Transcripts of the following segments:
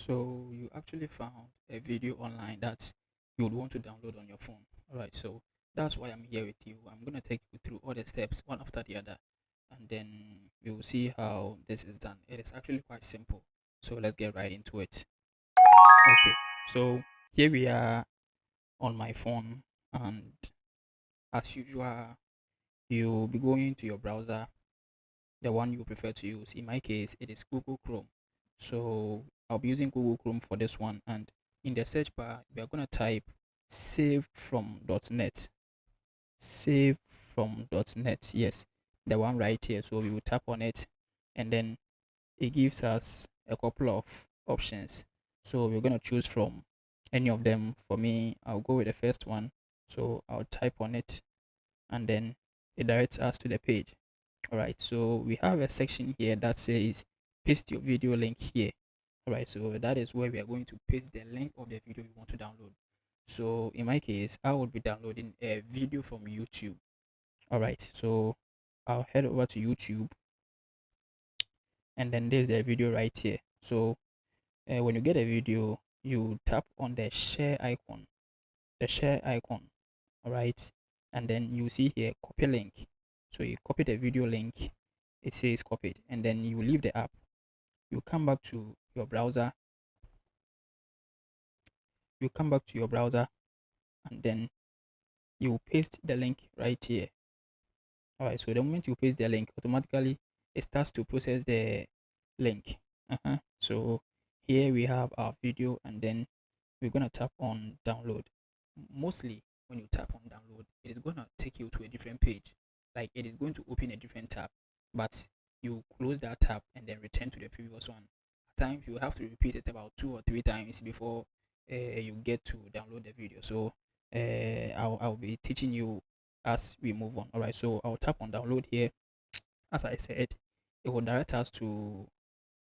So you actually found a video online that you would want to download on your phone. All right, so that's why I'm here with you. I'm going to take you through all the steps one after the other, and then you'll see how this is done. It is actually quite simple. So let's get right into it. Okay, so here we are on my phone, and as usual, you'll be going to your browser, the one you prefer to use. In my case, it is Google Chrome. So I'll be using Google Chrome for this one. And in the search bar, we are going to type save from .net. Save from .net. Yes, the one right here. So we will tap on it, and then it gives us a couple of options. So we're going to choose from any of them. For me, I'll go with the first one. So I'll type on it, and then it directs us to the page. All right, so we have a section here that says paste your video link here. All right, so that is where we are going to paste the link of the video we want to download. So in my case, I will be downloading a video from YouTube. All right, so I'll head over to YouTube, and then there's the video right here. So when you get a video, you tap on the share icon, all right, and then you see here copy link. So you copy the video link, it says copied, and then you leave the app. You come back to your browser, and then you paste the link right here. All right, so the moment you paste the link, automatically it starts to process the link. So here we have our video, and then we're gonna tap on download. Mostly when you tap on download, it is gonna take you to a different page. Like it is going to open a different tab, but you close that tab and then return to the previous one. At times you have to repeat it about 2 or 3 times before you get to download the video. So I'll be teaching you as we move on. All right, so I'll tap on download here. As I said, it will direct us to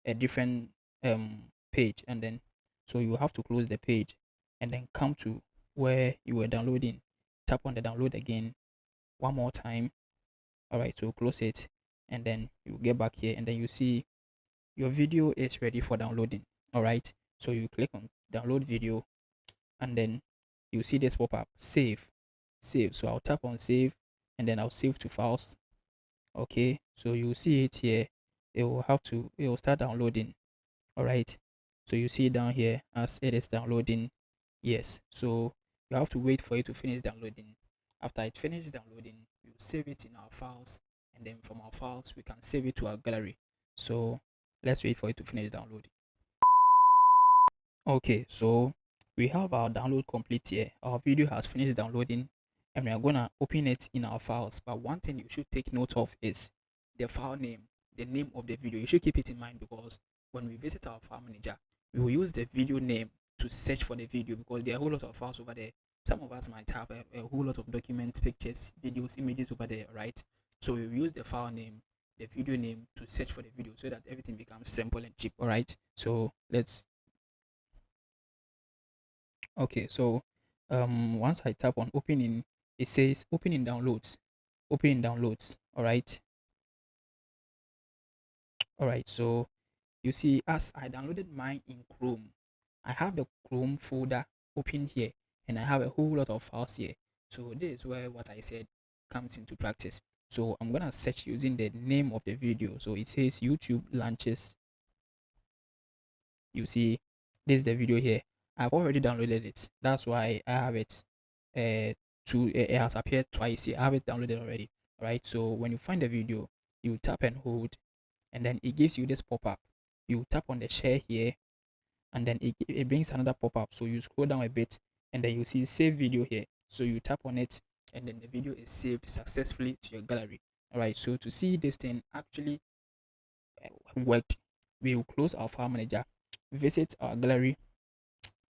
a different page, and then so you have to close the page and then come to where you were downloading. Tap on the download again one more time. All right, so close it, and then you get back here, and then you see your video is ready for downloading. All right, so you click on download video, and then you see this pop up, save. So I'll tap on save, and then I'll save to files. Okay, so you see it here. It will start downloading. All right, so you see down here as it is downloading. Yes, so you have to wait for it to finish downloading. After it finishes downloading, we will save it in our files, and then from our files we can save it to our gallery. So let's wait for it to finish downloading. Okay, so we have our download complete here. Our video has finished downloading, and we are gonna open it in our files. But one thing you should take note of is the file name, the name of the video. You should keep it in mind, because when we visit our file manager, we will use the video name to search for the video, because there are a whole lot of files over there. Some of us might have a whole lot of documents, pictures, videos, images over there, right? So we will use the file name, the video name, to search for the video, so that everything becomes simple and cheap. All right, so let's okay, so once I tap on opening, it says opening downloads. All right, so you see, as I downloaded mine in Chrome, I have the Chrome folder open here, and I have a whole lot of files here. So this is where what I said comes into practice. So I'm gonna search using the name of the video. So it says YouTube launches. You see, this is the video here. I've already downloaded it. That's why I have it. It has appeared twice here. I have it downloaded already. All right. So when you find the video, you tap and hold, and then it gives you this pop-up. You tap on the share here, and then it brings another pop-up. So you scroll down a bit, and then you see save video here. So you tap on it, and then the video is saved successfully to your gallery. All right. So to see this thing actually worked, we will close our file manager, visit our gallery,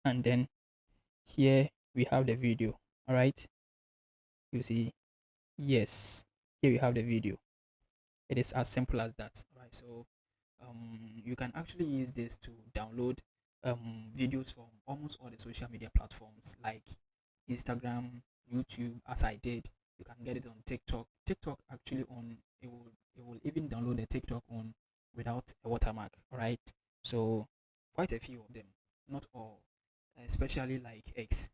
and then here we have the video. All right, you see, yes, here we have the video. It is as simple as that. All right, so you can actually use this to download videos from almost all the social media platforms like Instagram, YouTube, as I did. You can get it on TikTok actually on it will even download the TikTok on without a watermark. All right, so quite a few of them. not all, especially like X,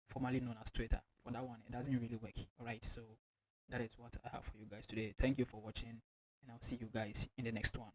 formerly known as Twitter. For that one, it doesn't really work. All right, so that is what I have for you guys today. Thank you for watching, and I'll see you guys in the next one.